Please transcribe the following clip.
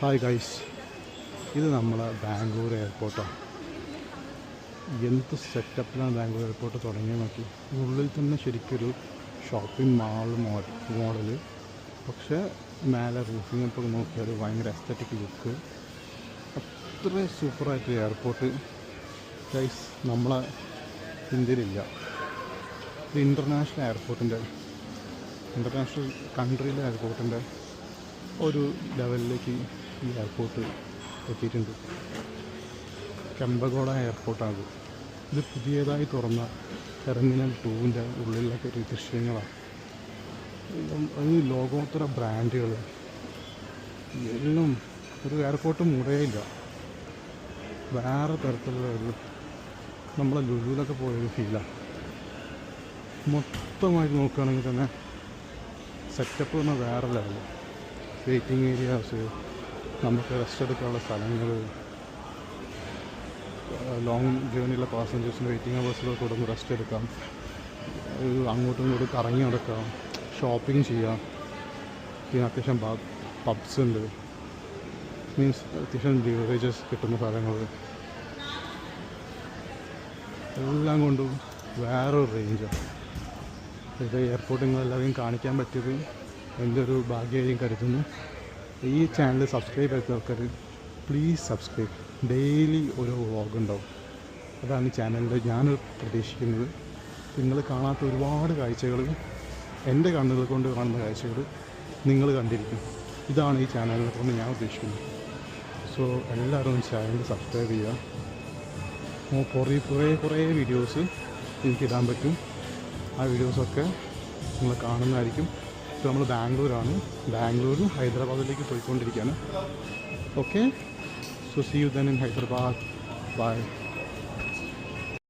Hi guys, ഇത് നമ്മളെ ബാംഗ്ലൂർ എയർപോർട്ടാണ്. എന്ത് സെറ്റപ്പിലാണ് ബാംഗ്ലൂർ എയർപോർട്ട് തുടങ്ങിയത് നോക്കി. ഉള്ളിൽ തന്നെ ശരിക്കൊരു ഷോപ്പിംഗ് മോഡൽ, പക്ഷേ മേലെ റൂഫിംഗ് ഒക്കെ നോക്കിയാൽ ഭയങ്കര എസ്തറ്റിക് ലുക്ക്. അത്ര സൂപ്പറായിട്ട് എയർപോർട്ട് ഗൈസ് നമ്മളെ ഇന്ത്യയിലില്ല. ഇത് ഇൻ്റർനാഷണൽ കൺട്രിയിലെ എയർപോർട്ടിൻ്റെ ഒരു ലെവലിലേക്ക് ഈ എയർപോർട്ട് എത്തിയിട്ടുണ്ട്. കെമ്പഗോഡ എയർപോർട്ടാണ് ഇത് പുതിയതായി തുറന്ന ടെർമിനൽ 2-ൻ്റെ ഉള്ളിലൊക്കെ ഒരു ദൃശ്യങ്ങളാണ്. ഈ ലോകോത്തര ബ്രാൻഡുകൾ എല്ലാം ഒരു എയർപോർട്ട് മുറയില്ല. വേറെ തരത്തിലുള്ള ഒരു നമ്മളെ ലുലുവിലൊക്കെ പോയൊരു ഫീലാണ്. മൊത്തമായിട്ട് നോക്കുകയാണെങ്കിൽ തന്നെ സെറ്റപ്പ് പറഞ്ഞാൽ വേറെ ലെവൽ. വെയിറ്റിംഗ് ഏരിയാസ്, നമുക്ക് റെസ്റ്റ് എടുക്കാനുള്ള സ്ഥലങ്ങൾ, ലോങ് ജേർണിയുള്ള പാസഞ്ചേഴ്സിന് വെയിറ്റിംഗ് അവേഴ്സിലൊക്കെ കൊടുന്ന് റെസ്റ്റ് എടുക്കാം, അങ്ങോട്ടും ഇങ്ങോട്ടും കറങ്ങി നടക്കാം, ഷോപ്പിംഗ് ചെയ്യാം. പിന്നെ അത്യാവശ്യം പബ്സ് ഉണ്ട്, മീൻസ് അത്യാവശ്യം ബീവറേജസ് കിട്ടുന്ന സ്ഥലങ്ങൾ, എല്ലാം കൊണ്ടും വേറൊരു റേഞ്ചാണ്. ഇത് എയർപോർട്ട് നിങ്ങളെല്ലാവരെയും കാണിക്കാൻ പറ്റിയത് എൻ്റെ ഒരു ഭാഗ്യമായും കരുതുന്നു. ഈ ചാനൽ സബ്സ്ക്രൈബ് ചെയ്ത ആൾക്കാർ പ്ലീസ് സബ്സ്ക്രൈബ്. ഡെയിലി ഓരോ വ്ളോഗ് ഉണ്ടാവും. അതാണ് ഈ ചാനലിൽ ഞാൻ പ്രതീക്ഷിക്കുന്നത്. നിങ്ങൾ കാണാത്ത ഒരുപാട് കാഴ്ചകൾ, എൻ്റെ കണ്ണുകൾ കൊണ്ട് കാണുന്ന കാഴ്ചകൾ നിങ്ങൾ കണ്ടിരിക്കും. ഇതാണ് ഈ ചാനലിനെ കൊണ്ട് ഞാൻ ഉദ്ദേശിക്കുന്നത്. സോ എല്ലാവരും ചാനൽ സബ്സ്ക്രൈബ് ചെയ്യുക. കുറേ വീഡിയോസ് എനിക്കിടാൻ പറ്റും. ആ വീഡിയോസൊക്കെ നിങ്ങൾ കാണുന്നതായിരിക്കും. ഇപ്പോൾ നമ്മൾ ബാംഗ്ലൂരും ഹൈദരാബാദിലേക്ക് പോയിക്കൊണ്ടിരിക്കുകയാണ്. Okay, so see you then in Hyderabad. By.